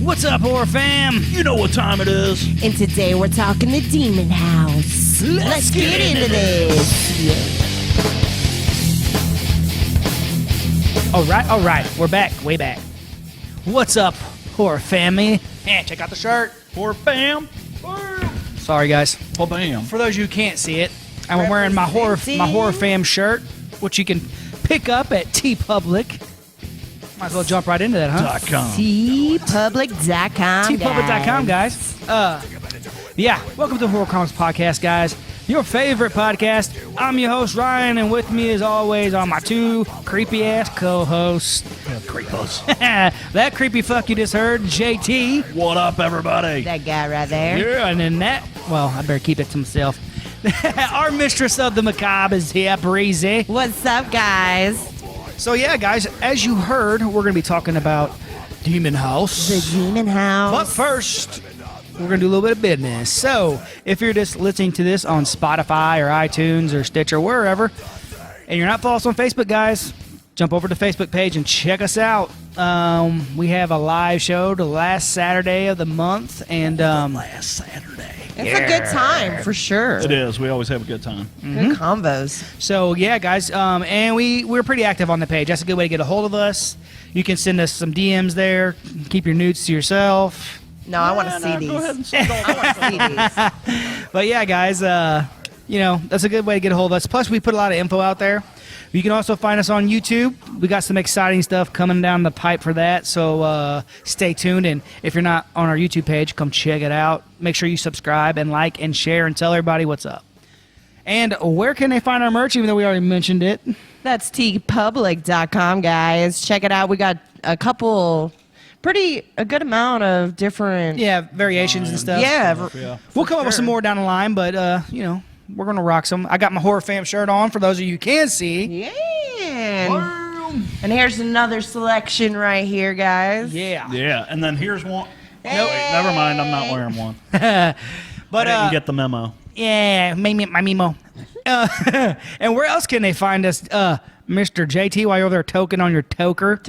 What's up, horror fam? You know what time it is. And today we're talking the Demon House. Let's get into this. All right. We're back, way back. What's up, horror family? Hey, check out the shirt. Horror fam. Sorry, guys. Oh, bam. For those of you who can't see it, I'm wearing my horror fam shirt, which you can pick up at TeePublic. Might as well jump right into that, huh? TeePublic.com. TeePublic.com, guys. Yeah, welcome to the Horror Chronicles podcast, guys. Your favorite podcast. I'm your host, Ryan, and with me, as always, are my two creepy-ass co-hosts. Creepos. That creepy fuck you just heard, JT. What up, everybody? That guy right there. Yeah, and then that, well, I better keep it to myself. Our mistress of the macabre is here, Breezy. What's up, guys? So, yeah, guys, as you heard, we're going to be talking about Demon House. The Demon House. But first, we're going to do a little bit of business. So, if you're just listening to this on Spotify or iTunes or Stitcher, wherever, and you're not following us on Facebook, guys, jump over to the Facebook page and check us out. We have a live show the last Saturday of the month. And Last Saturday. It's a good time, for sure. It is. We always have a good time. Good combos. So, yeah, guys, and we're pretty active on the page. That's a good way to get a hold of us. You can send us some DMs there. Keep your nudes to yourself. No, I want to see these. Go ahead and send all I want to see these. But, yeah, guys, that's a good way to get a hold of us. Plus, we put a lot of info out there. You can also find us on YouTube. We got some exciting stuff coming down the pipe for that, so stay tuned. And if you're not on our YouTube page, come check it out. Make sure you subscribe and like and share and tell everybody what's up. And where can they find our merch, even though we already mentioned it? That's TeePublic.com, guys. Check it out. We got a good amount of different... Yeah, variations and stuff. Yeah. We'll come up with some more down the line, but, we're going to rock some. I got my Horror Fam shirt on for those of you who can see. Yeah. And here's another selection right here, guys. Yeah. Yeah, and then here's one. Hey. No, wait, never mind. I'm not wearing one. But I didn't get the memo. Yeah, my memo. And where else can they find us, Mr. JT, while you're there token on your toker?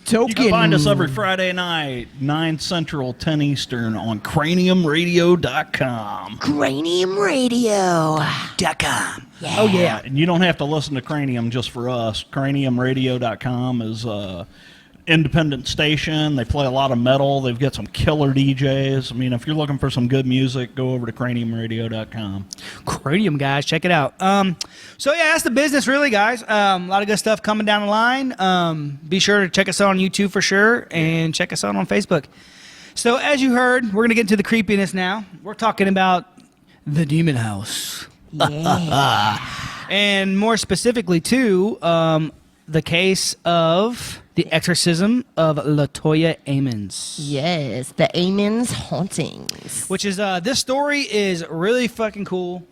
Token. You can find us every Friday night, 9 Central, 10 Eastern on craniumradio.com. Craniumradio.com. Yeah. Oh, yeah. And you don't have to listen to Cranium just for us. Craniumradio.com is a independent station. They play a lot of metal. They've got some killer DJs. I mean, if you're looking for some good music, go over to craniumradio.com. Cranium, guys. Check it out. So, yeah, that's the business, really, guys. A lot of good stuff coming down the line. Be sure to check us out on YouTube for sure, and check us out on Facebook. So, as you heard, we're going to get into the creepiness now. We're talking about the Demon House. Yeah. And more specifically, too, the case of the exorcism of LaToya Ammons. Yes, the Ammons Hauntings. Which is, this story is really fucking cool.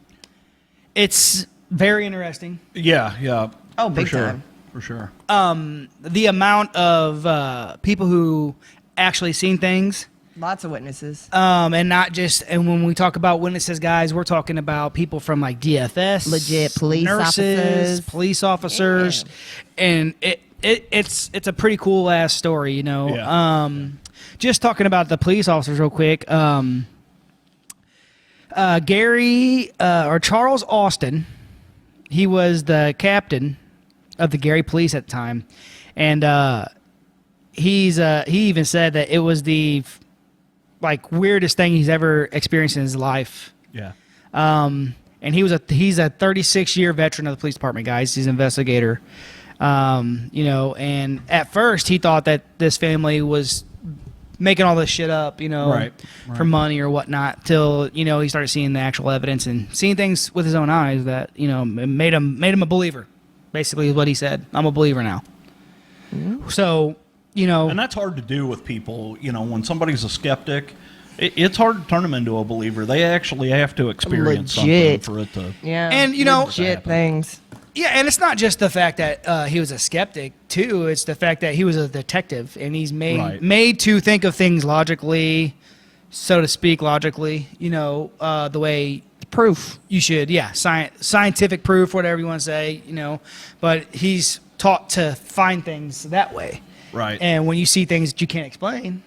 It's very interesting. Yeah. Oh, big for sure. time. For sure. The amount of people who actually seen things. Lots of witnesses. And not just, and when we talk about witnesses, guys, we're talking about people from like DFS, Legit police nurses, officers. police officers, and it's a pretty cool ass story, you know. Yeah. Just talking about the police officers real quick. Gary or Charles Austin, he was the captain of the Gary Police at the time, and he even said that it was the weirdest thing he's ever experienced in his life. Yeah. And he's a 36-year veteran of the police department, guys. He's an investigator. And at first he thought that this family was making all this shit up, Right. for money or whatnot, till, he started seeing the actual evidence and seeing things with his own eyes that, made him a believer, basically is what he said. I'm a believer now. Mm-hmm. So, And that's hard to do with people, when somebody's a skeptic, it's hard to turn them into a believer. They actually have to experience Legit. something for it to... Yeah. And, legit things. Yeah, and it's not just the fact that he was a skeptic, too. It's the fact that he was a detective, and he's made to think of things logically, so to speak, the way... Proof. You should, yeah, scientific proof, whatever you want to say, But he's taught to find things that way. Right. And when you see things that you can't explain,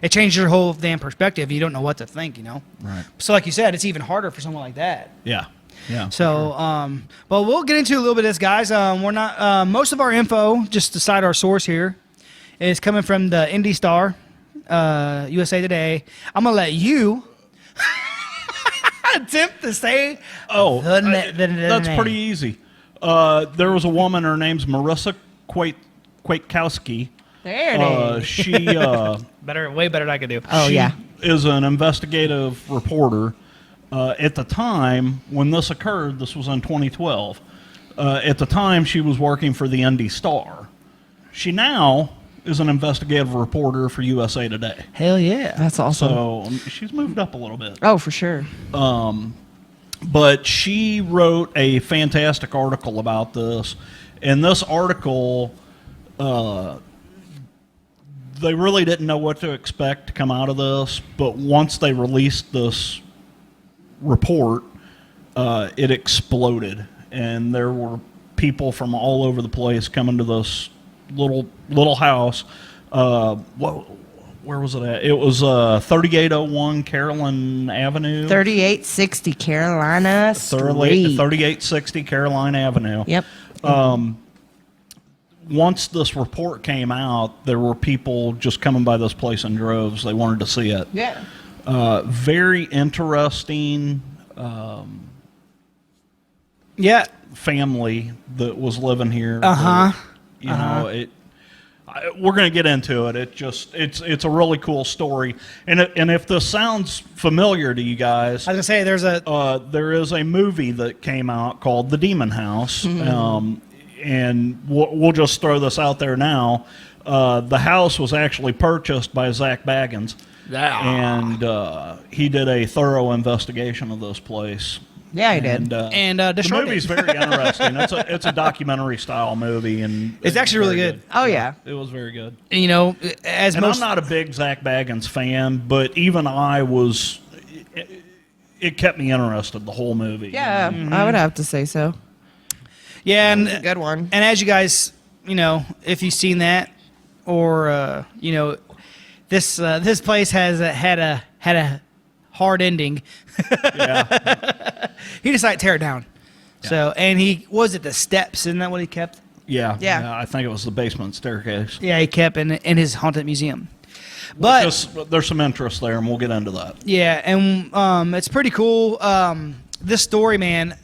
it changes your whole damn perspective. You don't know what to think, you know? Right. So like you said, it's even harder for someone like that. Yeah. Yeah. So, but we'll get into a little bit of this, guys. We're not, most of our info, just to cite our source here, is coming from the Indie Star, USA Today. I'm going to let you attempt to say the that's name. pretty easy. There was a woman, her name's Marissa Kwiatkowski. There it is. She way better than I could do. Oh, she yeah. is an investigative reporter. At the time when this occurred, this was in 2012. At the time, she was working for the Indie Star. She now is an investigative reporter for USA Today. Hell yeah. That's awesome. So she's moved up a little bit. Oh, for sure. But she wrote a fantastic article about this. And this article, they really didn't know what to expect to come out of this. But once they released this report, it exploded. And there were people from all over the place coming to this little house. Where was it at? It was 3801 Carolina Avenue. 3860 Carolina Street. 3860 Carolina Avenue. Yep. Once this report came out, there were people just coming by this place in droves. They wanted to see it. Yeah. Very interesting family that was living here. You know, we're going to get into it. It's a really cool story. And if this sounds familiar to you guys, I was going to say there is a movie that came out called The Demon House. And we'll just throw this out there now. The house was actually purchased by Zach Baggins. And he did a thorough investigation of this place. Yeah, he did. The movie's very interesting. It's a documentary style movie, and it's actually really good. Oh yeah, it was very good. You know, I'm not a big Zach Baggins fan, but even I was. It kept me interested the whole movie. Yeah, I would have to say so. Yeah, and a good one. And as you guys, you know, if you've seen that, or you know, this place has had a hard ending. Yeah. He decided to tear it down. Yeah. So, and was it the steps? Isn't that what he kept? Yeah. I think it was the basement staircase. Yeah, he kept in his haunted museum. But there's some interest there, and we'll get into that. Yeah, and it's pretty cool. This story, man,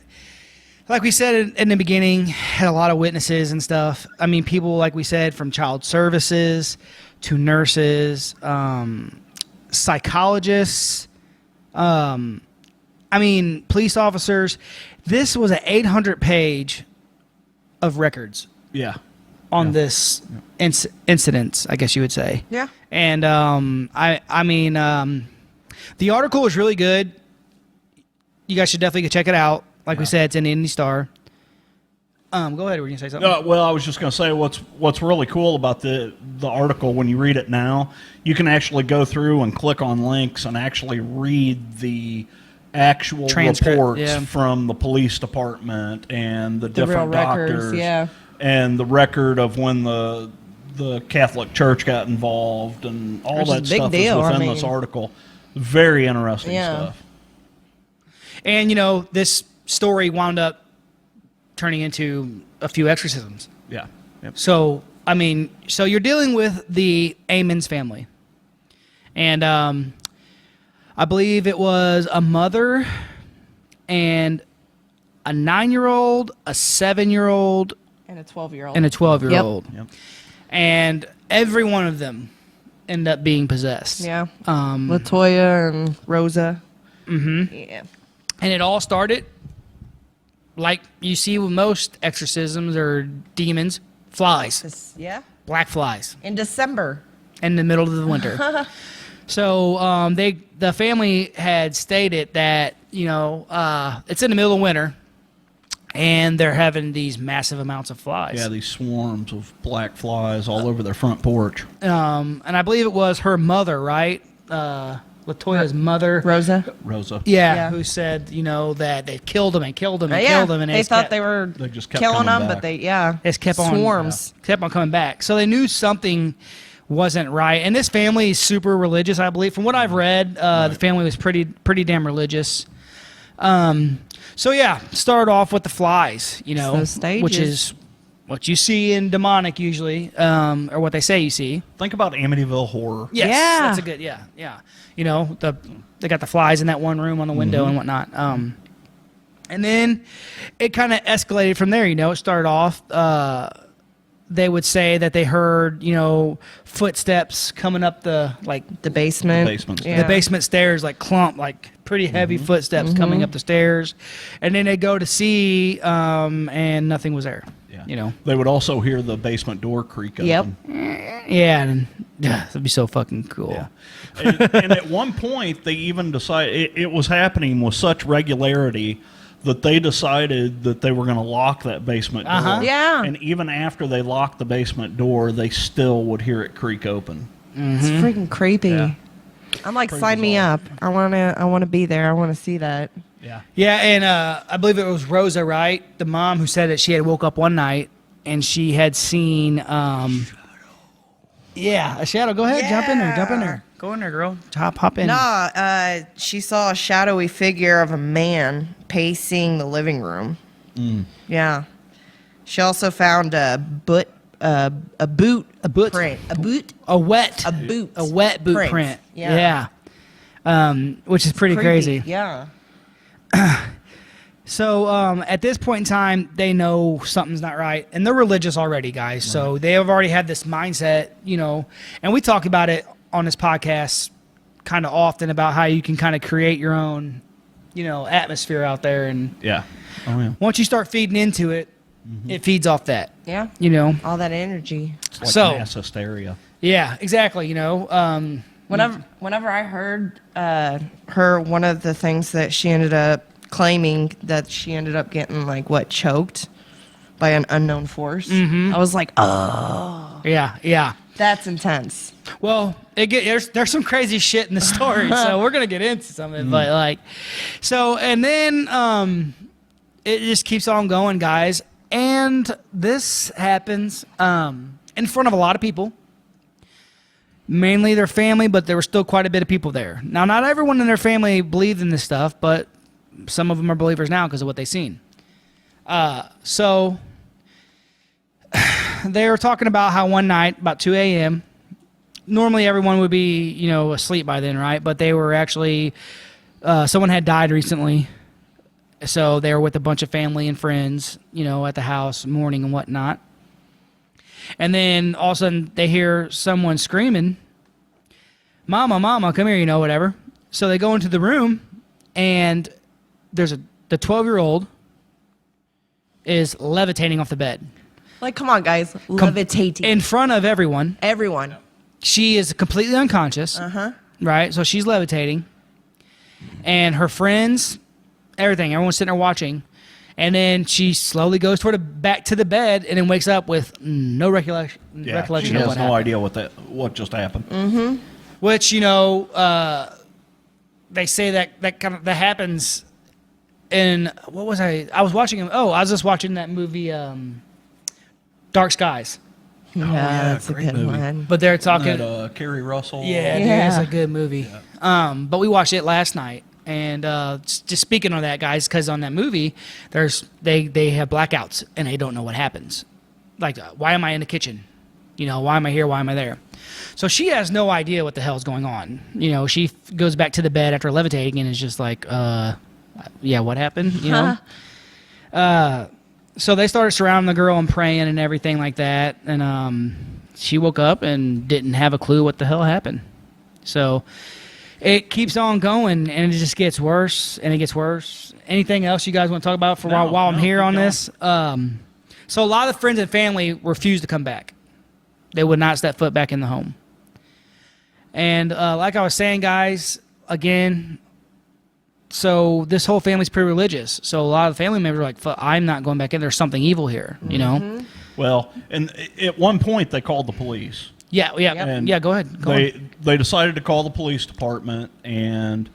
like we said in the beginning, had a lot of witnesses and stuff. I mean, people, like we said, from child services to nurses, psychologists, police officers. This was an 800-page of records. Yeah. On this incidents, I guess you would say. Yeah. And the article is really good. You guys should definitely go check it out. Like we said, it's in the Indie Star. Go ahead. Were you gonna say something? Well, I was just gonna say what's really cool about the article when you read it now, you can actually go through and click on links and actually read the actual reports from the police department and the different doctors, and the record of when the Catholic Church got involved and all that stuff is within this article. Very interesting stuff. And you know, this story wound up turning into a few exorcisms. Yeah. Yep. So, so you're dealing with the Ammons family. And I believe it was a mother and a 9-year-old, a 7-year-old, and a 12-year-old. And a 12-year-old. Yep. And every one of them ended up being possessed. Yeah. LaToya and Rosa. Mm-hmm. Yeah. And it all started like you see with most exorcisms or demons, flies. Yeah. Black flies. In December. In the middle of the winter. So the family had stated that, you know, it's in the middle of winter and they're having these massive amounts of flies. Yeah, these swarms of black flies all over their front porch. And I believe it was her mother, right? Latoya's mother, Rosa. Yeah, Yeah. who said that they killed him and killed him and Yeah, killed him, and they just thought kept- they were They just kept killing coming them, but back. just kept on swarms. kept on coming back. So they knew something wasn't right. And this family is super religious, I believe. From what I've read, the family was pretty damn religious. So yeah, start off with the flies, Those stages. which is what you see in demonic usually, or what they say you see. Think about Amityville Horror. Yes, Yeah. that's a good, yeah. They got the flies in that one room on the window and whatnot. And then it kind of escalated from there. It started off. They would say that they heard, footsteps coming up the The basement. The basement stairs, like clump, like pretty heavy footsteps coming up the stairs, and then they go to see, and nothing was there. Yeah. They would also hear the basement door creak Yep. open. Yeah, and that'd be so fucking cool. Yeah. And at one point, they even decided it was happening with such regularity that they decided that they were going to lock that basement door. Yeah. And even after they locked the basement door, they still would hear it creak open. It's freaking creepy. Yeah. I'm like, Pretty sign me bizarre. up. I wanna be there. I wanna see that. Yeah. Yeah, and I believe it was Rosa, right? The mom who said that she had woke up one night and she had seen, a shadow. Go ahead, jump in there. Go in there, girl. Hop in. She saw a shadowy figure of a man pacing the living room. Yeah. She also found a boot print. A boot print. Yeah. Which is pretty crazy. Yeah. So at this point in time, they know something's not right, and they're religious already, guys. So they have already had this mindset, and we talk about it on this podcast kind of often about how you can kind of create your own, atmosphere out there, and Yeah. Oh, yeah. once you start feeding into it, it feeds off that. Yeah. All that energy. It's like So- mass hysteria. Yeah, exactly. Whenever I heard her, one of the things that she ended up claiming that she ended up getting choked by an unknown force. I was like, oh, Yeah. that's intense. Well, there's some crazy shit in the story, so we're gonna get into some of it. But and then it just keeps on going, guys. And this happens in front of a lot of people, mainly their family, but there were still quite a bit of people there. Now, not everyone in their family believed in this stuff, but some of them are believers now because of what they've seen. So they were talking about how one night, about 2 a.m., normally everyone would be, asleep by then, right? But they were actually, someone had died recently. So they were with a bunch of family and friends, at the house, mourning and whatnot. And then all of a sudden they hear someone screaming, Mama, come here, whatever. So they go into the room, and the 12-year-old is levitating off the bed. Come on, guys. Levitating. In front of everyone. Everyone. She is completely unconscious. Right? So she's levitating. And her friends, everyone's sitting there watching. And then she slowly goes back to the bed and then wakes up with no recollection She of has what no happened. idea what just happened. Which, they say that happens in, what was I was just watching that movie, Dark Skies. Yeah, that's a great good movie. one. But they're talking, Carrie Russell. yeah, dude, it's a good movie. But we watched it last night. And just speaking on that, guys, because on that movie, they have blackouts and they don't know what happens. Why am I in the kitchen? Why am I here? Why am I there? So she has no idea what the hell's going on. She goes back to the bed after levitating and is just like, what happened? So they started surrounding the girl and praying and everything like that. And she woke up and didn't have a clue what the hell happened. So it keeps on going, and it just gets worse, and it gets worse. Anything else you guys want to talk about while I'm here on this? So a lot of friends and family refused to come back. They would not step foot back in the home. And like I was saying, guys, again, so this whole family's pretty religious. So a lot of the family members are like, I'm not going back in. There's something evil here, Well, and at one point they called the police. Yeah. And Yeah, go ahead. Go on. they decided to call the police department, and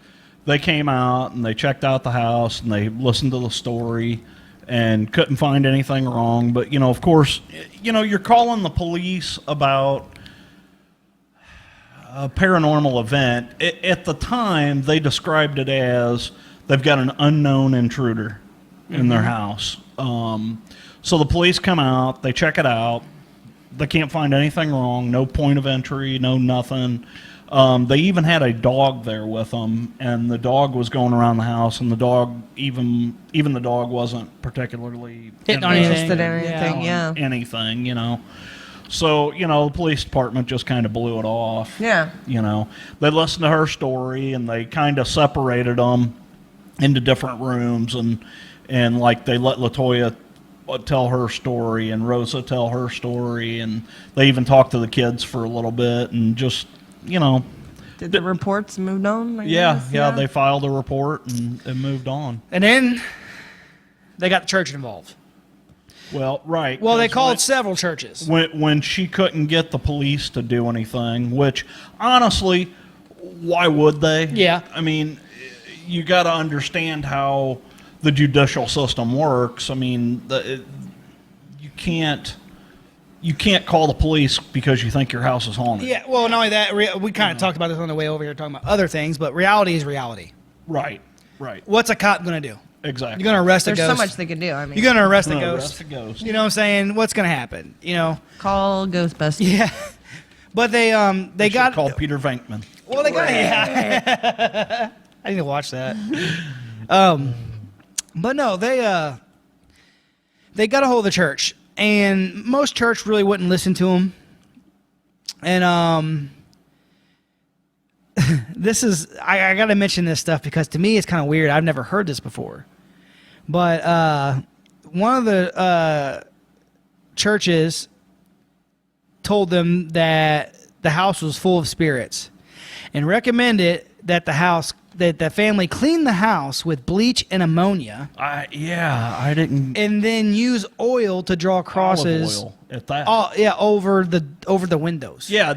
they came out and they checked out the house and they listened to the story and couldn't find anything wrong. But, you know, of course, you know, you're calling the police about a paranormal event. At the time, they described it as they've got an unknown intruder in their house. So the police come out, they check it out. They can't find anything wrong, no point of entry, no nothing. They even had a dog there with them, and the dog was going around the house, and the dog, even the dog wasn't particularly Hitting on anything. Interested in anything, yeah. anything, you know. So, you know, the police department just kind of blew it off. Yeah. You know, they listened to her story, and they kind of separated them into different rooms, and like they let LaToya tell her story and Rosa tell her story, and they even talked to the kids for a little bit, and just, you know. Did the reports moved on? I Yeah, guess? yeah, they filed a report and moved on. And then they got the church involved. Well, right. Well, they 'cause called several churches. when she couldn't get the police to do anything, which honestly, why would they? Yeah. I mean, you got to understand how the judicial system works. I mean, you can't call the police because you think your house is haunted. Yeah, well, not only that, we kind of talked about this on the way over here, talking about other things, but reality is reality. Right. Right. What's a cop going to do? Exactly. You're going to arrest There's a so ghost. much they could do. I mean, You're going to arrest a No, ghost. arrest a ghost. You know what I'm saying? What's going to happen? You know? call Ghostbusters. Yeah. But they got called Peter Venkman. Well, they got yeah. I need to watch that. But no, they got a hold of the church, and most church really wouldn't listen to them. And this is I got to mention this stuff because to me it's kind of weird. I've never heard this before. But one of the churches told them that the house was full of spirits and recommended that the family clean the house with bleach and ammonia I didn't. and then use oil to draw crosses Olive oil at that. over the windows. Yeah,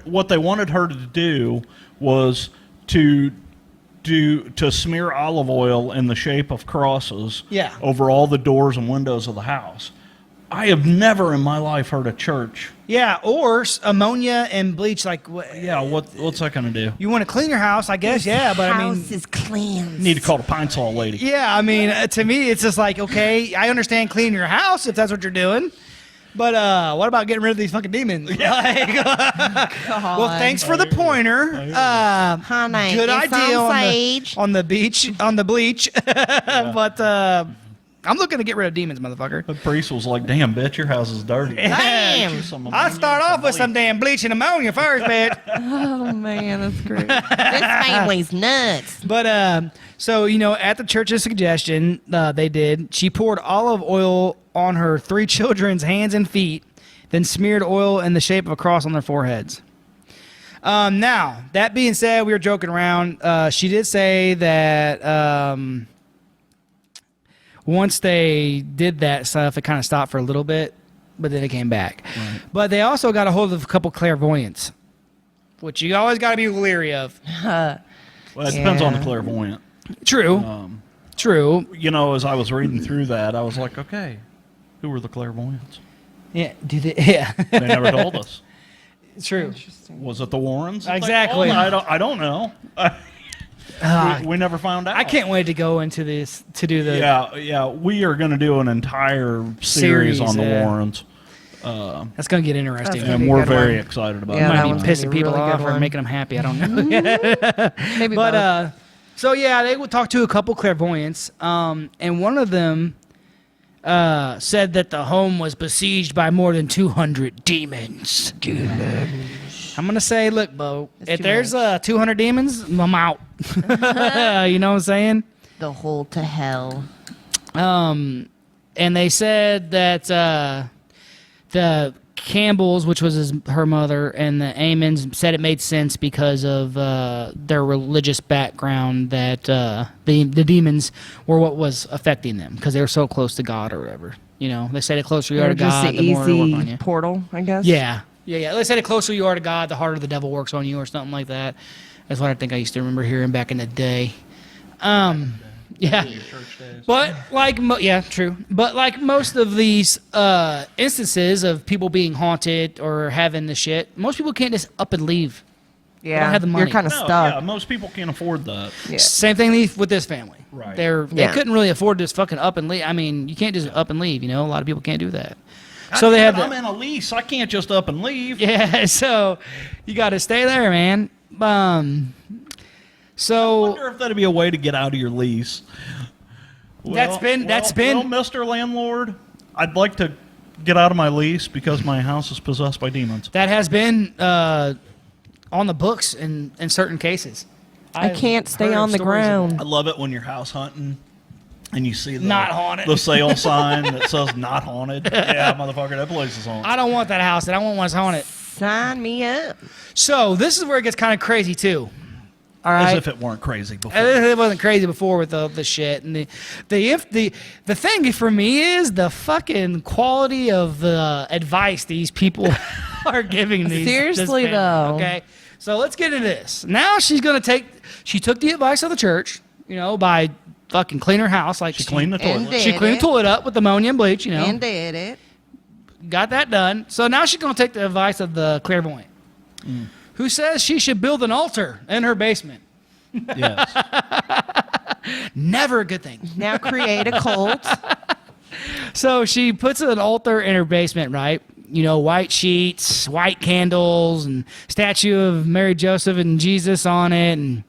what they wanted her to do was to smear olive oil in the shape of crosses Yeah. over all the doors and windows of the house. I have never in my life heard a church. Yeah, or ammonia and bleach. Like, Yeah, what's that going to do? you want to clean your house, I guess. Yeah, but I mean, House is cleansed. Need to call the Pine Sol lady. yeah, I mean, to me, it's just like, okay, I understand cleaning your house if that's what you're doing, but what about getting rid of these fucking demons? Well, thanks for the pointer. Honey, Good get some idea sage. on the beach, on the bleach. But I'm looking to get rid of demons, motherfucker. The priest was like, "Damn, bitch, your house is dirty." Damn. I'll start off with some damn bleach and ammonia first, bitch. Oh man, that's great. This family's nuts. But so you know, at the church's suggestion, she poured olive oil on her 3 children's hands and feet, then smeared oil in the shape of a cross on their foreheads. Now that being said, we were joking around. She did say that once they did that stuff, it kind of stopped for a little bit, but then it came back. Right. But they also got a hold of a couple clairvoyants, which you always got to be leery of. Well, it depends on the clairvoyant. True. True. You know, as I was reading through that, I was like, okay, who were the clairvoyants? Yeah. Yeah. They never told us. True. Was it the Warrens? It's Exactly. Like, well, I don't know. We never found out. I can't wait to go into this to do the. Yeah. We are going to do an entire series on the Warrens. That's going to get interesting. That's And be a we're good very one. excited about Yeah, it. that Might one's be gonna pissing be a people really good off or one. making them happy. I don't know. Maybe But so yeah, they would talk to a couple clairvoyants, and one of them said that the home was besieged by more than 200 demons. I'm gonna say, look, Bo, if too there's 200 demons, I'm out. You know what I'm saying? the hole to hell. And they said that the Campbells, which was her mother, and the Ammons said it made sense because of their religious background, that the demons were what was affecting them because they were so close to God or whatever. You know, they said the closer you are They're to just God, an the more it'll work on easy you. portal, I guess. Yeah, Yeah. They say the closer you are to God, the harder the devil works on you, or something like that. That's what I think I used to remember hearing back in the day. Yeah. But like, true. But like most of these instances of people being haunted or having the shit, most people can't just up and leave. Yeah, don't have the money. you're kind of No, stuck. yeah, most people can't afford that. Yeah. Same thing with this family. Right. They couldn't really afford to just fucking up and leave. I mean, you can't just up and leave. You know, a lot of people can't do that. So they had. I'm in a lease. I can't just up and leave. Yeah. So you got to stay there, man. I wonder if that'd be a way to get out of your lease. That's been- Well, Mr. Landlord, I'd like to get out of my lease because my house is possessed by demons. that has been on the books in certain cases. I can't stay heard on the stories of ground. I love it when you're house hunting and you see Not haunted. the sale sign that says not haunted. Yeah, motherfucker, that place is haunted. I don't want that house, and I want one that's haunted. Sign me up. So this is where it gets kind of crazy too. All As right. if it weren't crazy before. It wasn't crazy before with the shit, and the thing for me is the fucking quality of the advice these people are giving these. Seriously, this family, though. okay. So let's get into this. Now she took the advice of the church, by fucking clean her house like She cleaned the And toilet. She did cleaned the it. toilet up with ammonia and bleach, And did it. got that done. So now she's gonna take the advice of the clairvoyant, who says she should build an altar in her basement. Yes. Never a good thing. Now create a cult. So she puts an altar in her basement, right? White sheets, white candles, and statue of Mary, Joseph, and Jesus on it, and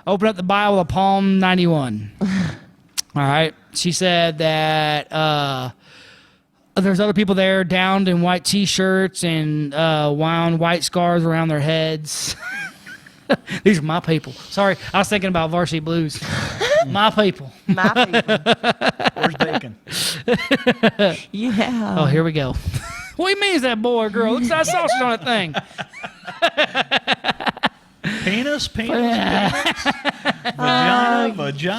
open up the Bible of Psalm 91. All right. She said that there's other people there downed in white T-shirts and wound white scarves around their heads. These are my people. Sorry, I was thinking about Varsity Blues. My people. My people. Where's bacon? Yeah. Oh, here we go. What do you mean is that boy or girl? Looks like sausage on that thing. Penis, vagina,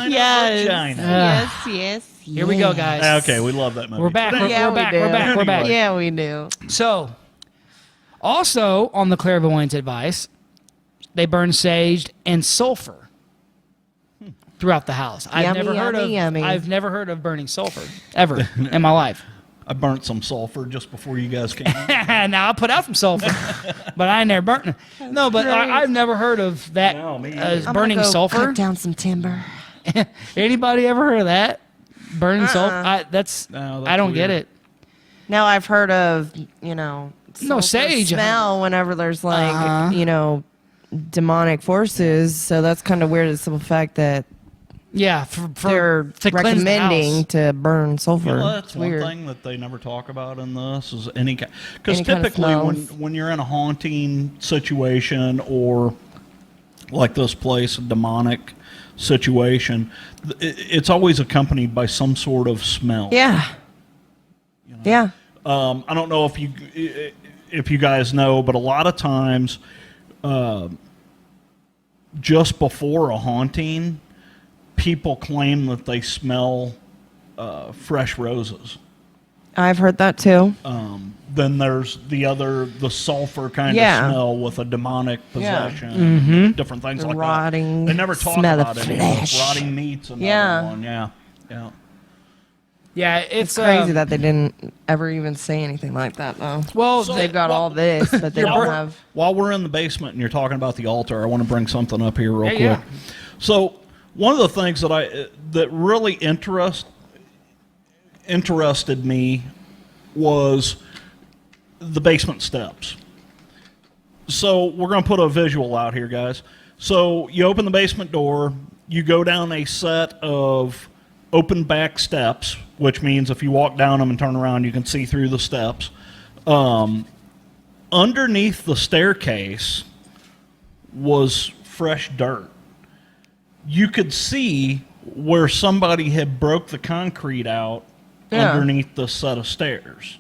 yes. vagina. Yes. Here we go, guys. Okay, we love that movie. We're back. Yeah, We're we back. do. We're back. We're back. Yeah, we do. So, also on the clairvoyant's advice, they burn sage and sulfur throughout the house. I've never heard of burning sulfur ever in my life. I burnt some sulfur just before you guys came in. Now I put out some sulfur, but I ain't never burnt it. No, but great. I've never heard of that No, me either. I'm burning gonna go sulfur. Cut down some timber. Anybody ever heard of that? Burning sulfur? No, I that's don't get weird. it. Now I've heard of, No, sulfur sage. smell whenever there's like, Uh-huh. demonic forces. So that's kind of weird. It's the fact that Yeah, they're to cleanse the recommending house. to burn sulfur. Well, that's It's one weird. thing that they never talk about in this is any kind. Because Any kind of typically, smells. when you're in a haunting situation or like this place, a demonic situation, it's always accompanied by some sort of smell. Yeah. Yeah. I don't know if you guys know, but a lot of times, just before a haunting, people claim that they smell fresh roses. I've heard that too. Then there's the sulfur kind Yeah. of smell with a demonic Yeah. possession, different things like rotting that. They never talk smell about of any of those. flesh. Rotting meats, another Yeah. one. Yeah. Yeah, It's crazy that they didn't ever even say anything like that, though. Well, They've got all this, but they don't have. While we're in the basement and you're talking about the altar, I want to bring something up here real quick. Yeah. So one of the things that really interested me was the basement steps. So we're going to put a visual out here, guys. So you open the basement door, you go down a set of open back steps, which means if you walk down them and turn around, you can see through the steps. Underneath the staircase was fresh dirt. You could see where somebody had broke the concrete out underneath the set of stairs.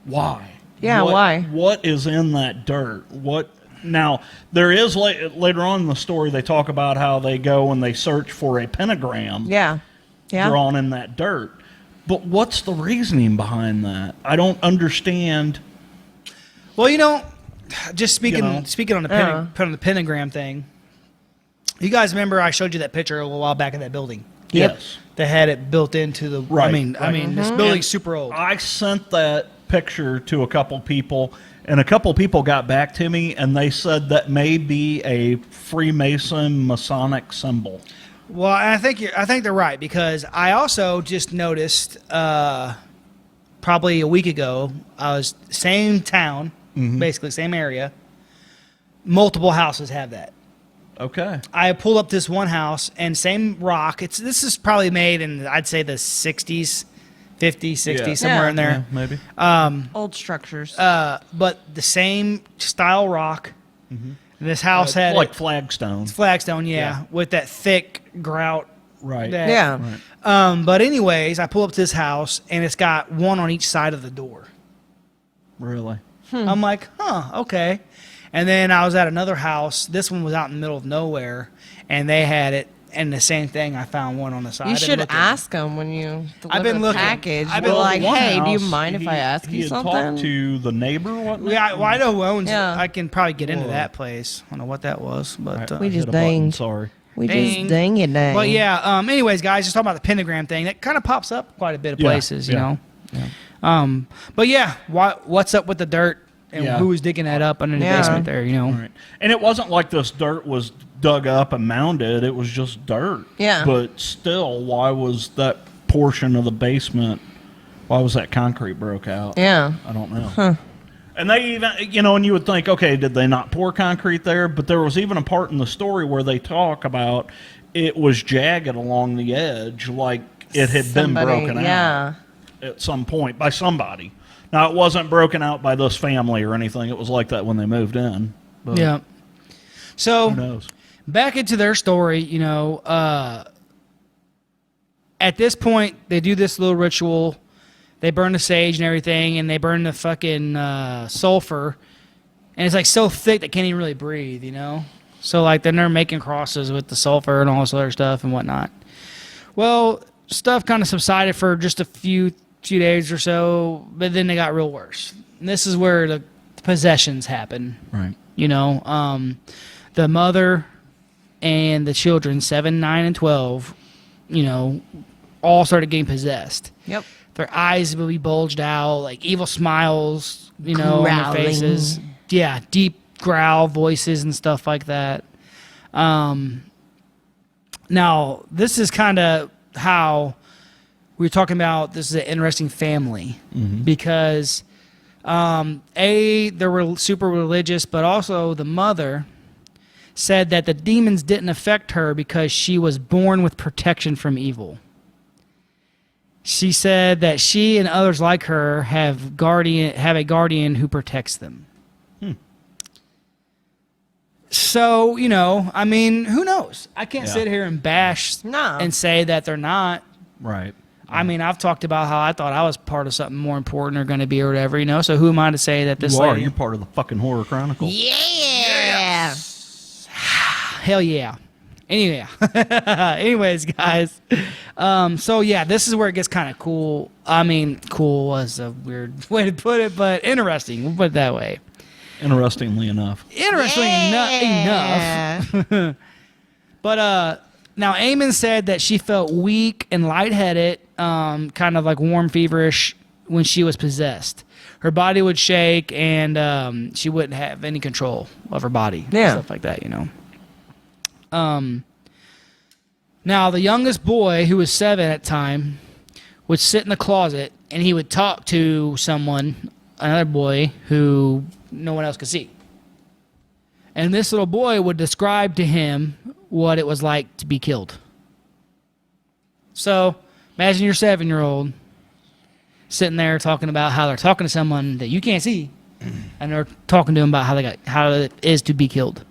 Why? Yeah, why? What is in that dirt? Now, there is later on in the story, they talk about how they go and they search for a pentagram Yeah. Yeah. drawn in that dirt. But what's the reasoning behind that? I don't understand. Well, just speaking speaking on the Yeah. on the pentagram thing. You guys remember I showed you that picture a little while back of that building? Yes. They had it built into the. Right, I mean, this building's super old. I sent that picture to a couple people, and a couple people got back to me, and they said that may be a Freemason Masonic symbol. Well, I think they're right, because I also just noticed probably a week ago, I was same town, basically same area. Multiple houses have that. Okay. I pulled up this one house and same rock. This is probably made in, I'd say, the 60s, 50s, 60s, somewhere Yeah. in there. Yeah, maybe. Old structures. But the same style rock. This house had like flagstone. flagstone, Yeah. with that thick grout. Right. that- yeah. Right. But anyways, I pull up to this house and it's got one on each side of the door. Really? I'm like, okay. And then I was at another house. This one was out in the middle of nowhere, and they had it. And the same thing, I found one on the side. You I've been should looking. ask them when you deliver I've been the looking. package. I've Be been like, One hey, do you house, mind if I ask he you had something? talked to the neighbor, wasn't he? Yeah, well, I know who owns Yeah. it. I can probably get into Whoa. that place. I don't know what that was, but I We hit just a button, dinged. Sorry. We Dang. just dang it, dang. But yeah. Anyways, guys, just talking about the pentagram thing. That kind of pops up quite a bit of Yeah, places, you yeah. know. But yeah, what's up with the dirt and Yeah. who was digging that up under the Yeah. basement there? You know. Right. And it wasn't like this dirt was dug up and mounded. It was just dirt. Yeah. But still, why was that portion of the basement, why was that concrete broke out? Yeah. I don't know. And they even, and you would think, okay, did they not pour concrete there? But there was even a part in the story where they talk about it was jagged along the edge, like it had Somebody- been broken yeah. out at some point by somebody. Now, it wasn't broken out by this family or anything. It was like that when they moved in. But Yeah. So who knows? back into their story, at this point, they do this little ritual. They burn the sage and everything, and they burn the fucking sulfur. And it's like so thick they can't even really breathe, So like then they're making crosses with the sulfur and all this other stuff and whatnot. Well, stuff kind of subsided for just a few days or so, but then they got real worse. And this is where the possessions happen. Right. The mother and the children, 7, 9, and 12, all started getting possessed. Yep. Their eyes will be bulged out, like evil smiles, on their Growling. faces. Yeah, deep growl voices and stuff like that. Now, this is kind of how we were talking about. This is an interesting family because, they were super religious, but also the mother said that the demons didn't affect her because she was born with protection from evil. She said that she and others like her have a guardian who protects them. So, who knows? I can't Yeah. sit here and bash No. and say that they're not. Right. I mean, I've talked about how I thought I was part of something more important or going to be or whatever, So who am I to say that this You are. lady... You're part of the fucking horror chronicle. Yeah. Hell yeah. Anyway, anyways, guys. So yeah, this is where it gets kind of cool. I mean, cool was a weird way to put it, but interesting. We'll put it that way. Interestingly enough. Interesting enough. But now Ammons said that she felt weak and lightheaded, kind of like warm feverish when she was possessed. Her body would shake and she wouldn't have any control of her body. Yeah. Stuff like that, Now, the youngest boy, who was 7 at the time, would sit in the closet and he would talk to someone, another boy, who no one else could see. And this little boy would describe to him what it was like to be killed. So, imagine your 7-year-old sitting there talking about how they're talking to someone that you can't see, and they're talking to him about how it is to be killed.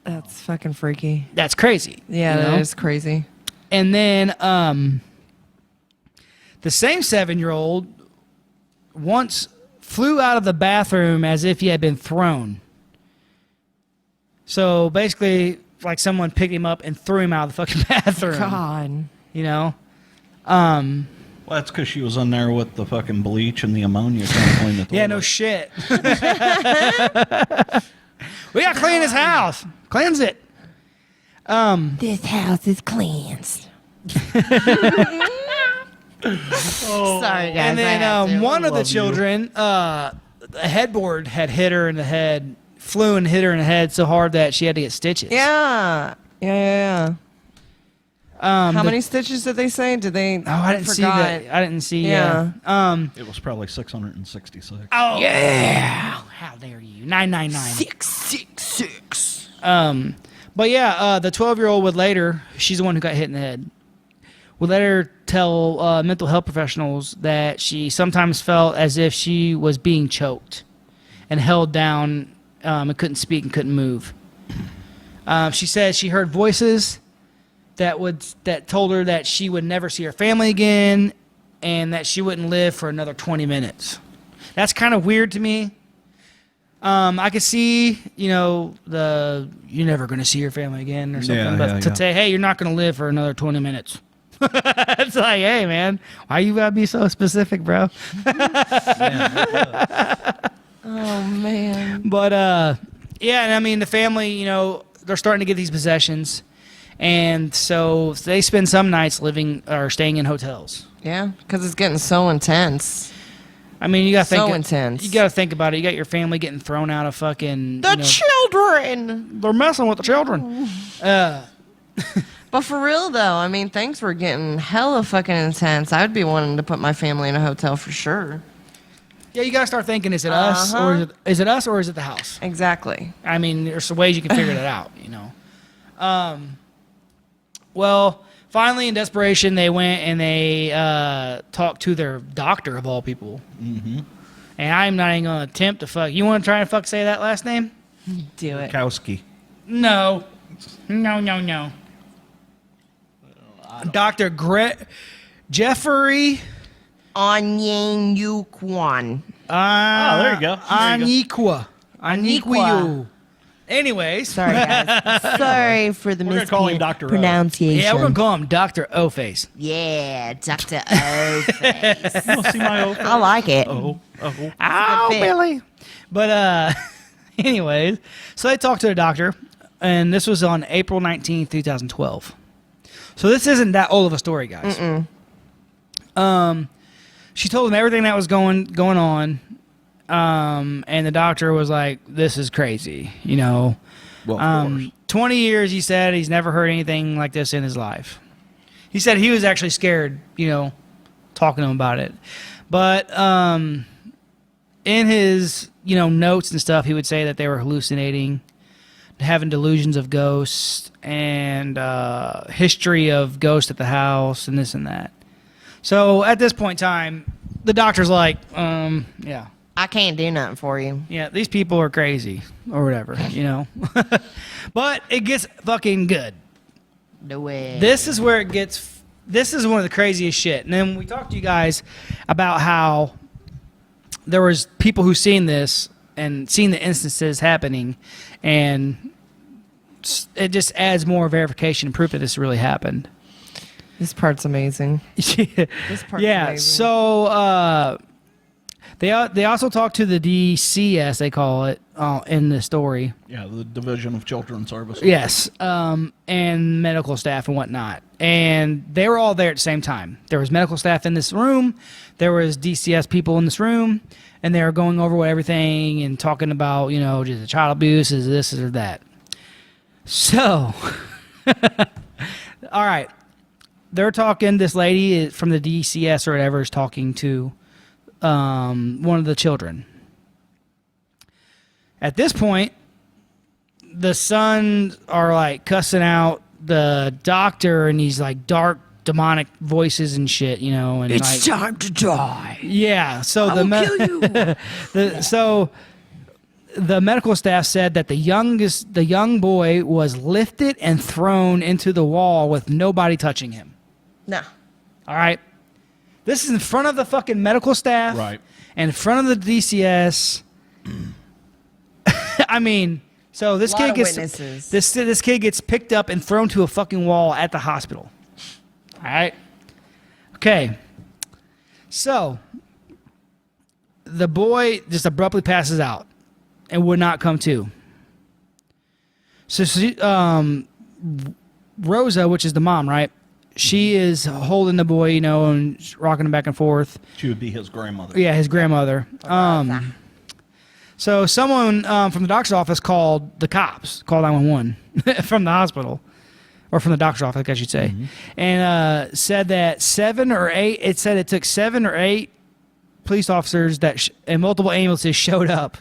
That's fucking freaky. That's crazy. Yeah, you know? that is crazy. And then the same 7-year-old once flew out of the bathroom as if he had been thrown. So basically, like someone picked him up and threw him out of the fucking bathroom. God. Well, that's because she was in there with the fucking bleach and the ammonia trying to clean the toilet. Yeah, no shit. We gotta clean this house. Cleanse it. This house is cleansed. Sorry, guys. And then one of the children, a headboard had hit her in the head, flew and hit her in the head so hard that she had to get stitches. Yeah. How many stitches did they say? Did they? Oh, I didn't see that. I didn't see. Yeah. It was probably 666. Oh yeah. How dare you? 999. 666. But yeah, the 12-year-old would later. She's the one who got hit in the head. Would later tell mental health professionals that she sometimes felt as if she was being choked and held down and couldn't speak and couldn't move. She said she heard voices that told her that she would never see her family again and that she wouldn't live for another 20 minutes. That's kind of weird to me. I could see, you're never going to see your family again or something, but to say, hey, you're not going to live for another 20 minutes. It's like, hey, man, why you got to be so specific, bro? Oh, man. But, yeah, and I mean, the family, they're starting to get these possessions. And so they spend some nights living or staying in hotels. Yeah, because it's getting so intense. I mean, you got to think. So intense. You got to think about it. You got your family getting thrown out of fucking. The children! They're messing with the children. But for real, though, I mean, things were getting hella fucking intense. I would be wanting to put my family in a hotel for sure. Yeah, you got to start thinking, is it us or is it us or is it the house? Exactly. I mean, there's some ways you can figure that out, Well, finally, in desperation, they went and they talked to their doctor, of all people. Mm-hmm. And I'm not even going to attempt to fuck. You want to try and say that last name? Do it. Kowski. No. Dr. Jeffrey Onyekwan. There you go. Aniqua. Anyways. Sorry, guys. Sorry for the We're going to call him Dr. pronunciation. Yeah, we're going to call him Dr. O-Face. Yeah, Dr. O-Face. You want to see my O-Face? I like it. Oh, fit. Billy. But, anyways, so they talked to the doctor, and this was on April 19th, 2012. So this isn't that old of a story, guys. She told him everything that was going on. And the doctor was like, this is crazy, Well, of course. 20 years, he said, he's never heard anything like this in his life. He said he was actually scared, talking to him about it. But in his, notes and stuff, he would say that they were hallucinating, having delusions of ghosts, and history of ghosts at the house, and this and that. So at this point in time, the doctor's like, yeah. I can't do nothing for you. Yeah, these people are crazy or whatever, But it gets fucking good. No way. This is where it gets. This is one of the craziest shit. And then we talked to you guys about how there was people who seen this and seen the instances happening, and it just adds more verification and proof that this really happened. This part's amazing. This part's amazing. So they also talked to the DCS, they call it, in the story. Yeah, the Division of Children's Services. Yes, and medical staff and whatnot. And they were all there at the same time. There was medical staff in this room. There was DCS people in this room. And they were going over everything and talking about, just the child abuse, is this or that. So, all right. They're talking, this lady from the DCS or whatever is talking to one of the children. At this point, the sons are like cussing out the doctor, and he's like dark demonic voices and shit, and it's time to die. Yeah, so I will kill you. The medical staff said that the young boy was lifted and thrown into the wall with nobody touching him. No. All right. This is in front of the fucking medical staff. Right. And in front of the DCS. I mean, so this kid gets witnesses. this kid gets picked up and thrown to a fucking wall at the hospital. All right. Okay. So the boy just abruptly passes out and would not come to. So she, Rosa, which is the mom, right? She is holding the boy, you know, and rocking him back and forth. She would be his grandmother. Yeah, his grandmother. So someone from the doctor's office called the cops, called 911 from the hospital, or from the doctor's office, I guess you'd say, and said that 7 or 8. It said it took 7 or 8 police officers and multiple ambulances showed up.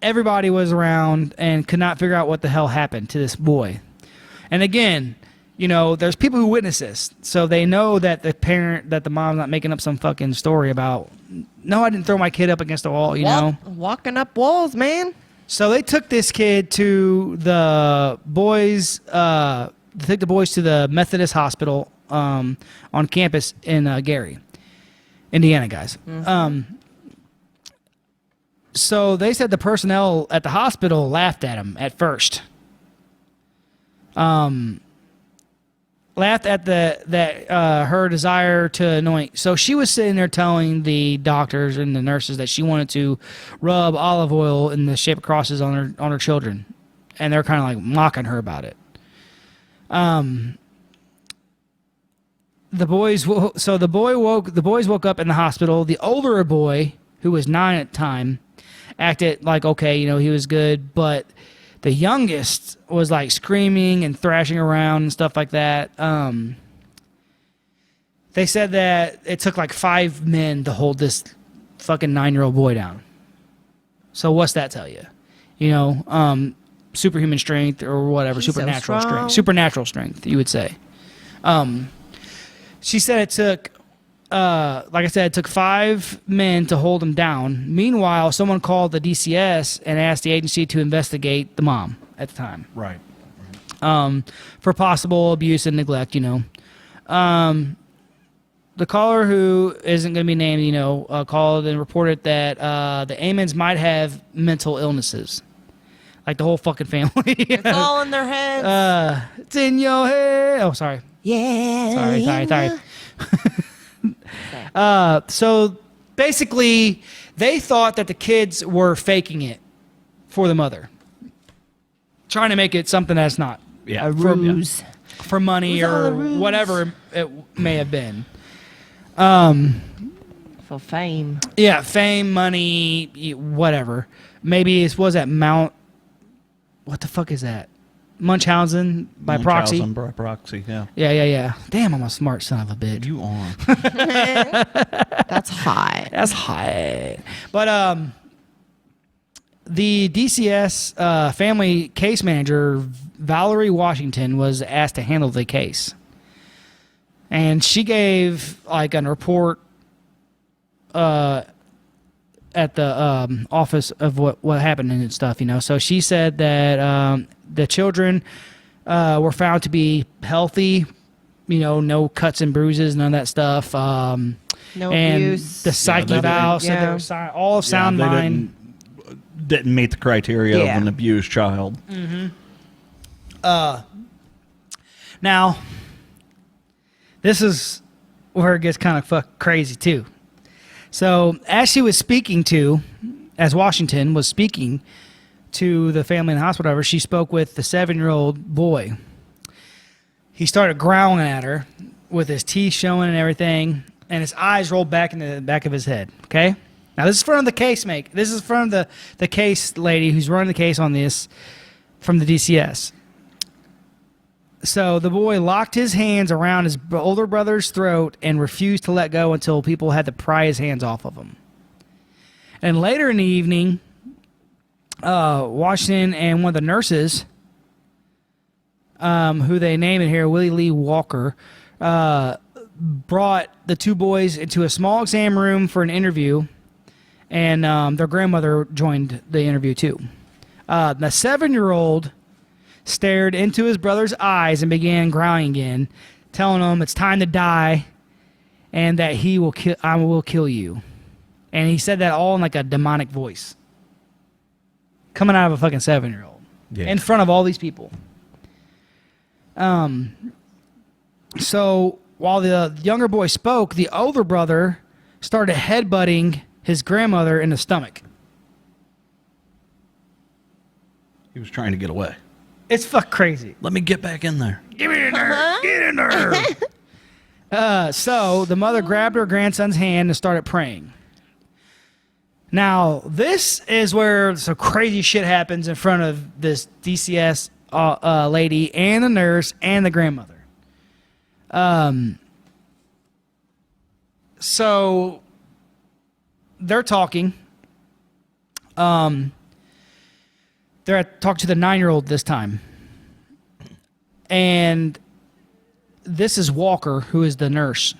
Everybody was around and could not figure out what the hell happened to this boy. And again, you know, there's people who witness this, so they know that the mom's not making up some fucking story about, no, I didn't throw my kid up against the wall, you know? Walking up walls, man. So they took this kid to the boys, to the Methodist Hospital on campus in Gary, Indiana, guys. So they said the personnel at the hospital laughed at him at first. Laughed at her desire to anoint. So she was sitting there telling the doctors and the nurses that she wanted to rub olive oil in the shape of crosses on her children, and they're kind of like mocking her about it. The boys woke up in the hospital. The older boy, who was 9 at the time, acted like okay, you know, he was good, but the youngest was like screaming and thrashing around and stuff like that. They said that it took like 5 men to hold this fucking 9-year-old boy down. So what's that tell you? You know, superhuman strength or whatever, He's supernatural so strength. Supernatural strength, you would say. She said it took, like I said, it took 5 men to hold him down. Meanwhile, someone called the DCS and asked the agency to investigate the mom at the time. Right. For possible abuse and neglect, you know. The caller, who isn't going to be named, you know, called and reported that the Ammons might have mental illnesses. Like the whole fucking family. It's all in their heads. It's in your head. Oh, sorry. Yeah. Sorry. So basically, they thought that the kids were faking it for the mother, trying to make it something that's not. Yeah. A ruse. For money It was all a or ruse. whatever it may have been. For fame. Yeah, fame, money, whatever. Maybe it was at Mount. What the fuck is that? Munchausen by proxy. Munchausen by proxy, yeah. Yeah. Damn, I'm a smart son of a bitch. You are. That's hot. That's high. But the DCS family case manager, Valerie Washington, was asked to handle the case. And she gave like a report at the office of what happened and stuff, you know. So she said that the children were found to be healthy, you know, no cuts and bruises, none of that stuff. No and abuse. the psyche they valve didn't- said they were all of sound they mind. didn't meet the criteria Yeah. of an abused child. Now, this is where it gets kind of crazy too. So as Washington was speaking to the family in the hospital, whatever, she spoke with the 7-year-old boy. He started growling at her with his teeth showing and everything, and his eyes rolled back into the back of his head. Okay? Now this is from the case This is from the case lady who's running the case on this from the DCS. So the boy locked his hands around his older brother's throat and refused to let go until people had to pry his hands off of him. And later in the evening, Washington and one of the nurses, who they name it here, Willie Lee Walker, brought the 2 boys into a small exam room for an interview, and their grandmother joined the interview too. The 7-year-old stared into his brother's eyes and began growling again, telling him it's time to die and that I will kill you. And he said that all in like a demonic voice, coming out of a fucking 7-year-old in front of all these people. So while the younger boy spoke, the older brother started headbutting his grandmother in the stomach. He was trying to get away. It's fuck crazy. Let me get back in there. Get in there. Get in there. So the mother grabbed her grandson's hand and started praying. Now, this is where some crazy shit happens in front of this DCS lady and the nurse and the grandmother. So they're talking. They're talking to the 9-year-old this time. And this is Walker, who is the nurse,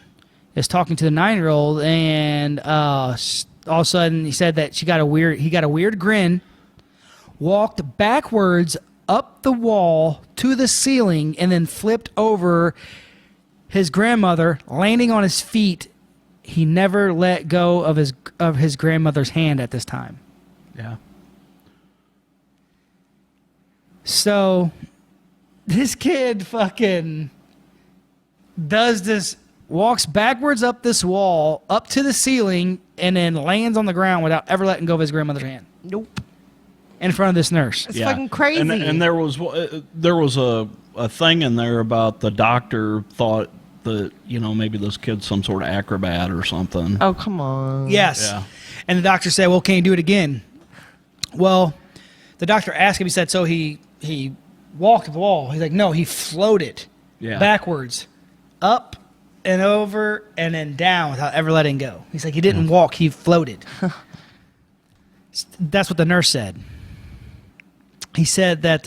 is talking to the 9-year-old, and all of a sudden he said that he got a weird grin, walked backwards up the wall to the ceiling, and then flipped over his grandmother, landing on his feet. He never let go of his grandmother's hand at this time. Yeah. So this kid fucking does this, walks backwards up this wall, up to the ceiling, and then lands on the ground without ever letting go of his grandmother's hand. Nope. In front of this nurse. It's fucking crazy. And there was a thing in there about the doctor thought that, you know, maybe this kid's some sort of acrobat or something. Oh, come on. Yes. Yeah. And the doctor said, well, can you do it again? Well, the doctor asked him, he said, so he walked the wall. He's like, no, he floated backwards, up and over and then down without ever letting go. He's like, he didn't walk, he floated. That's what the nurse said. He said that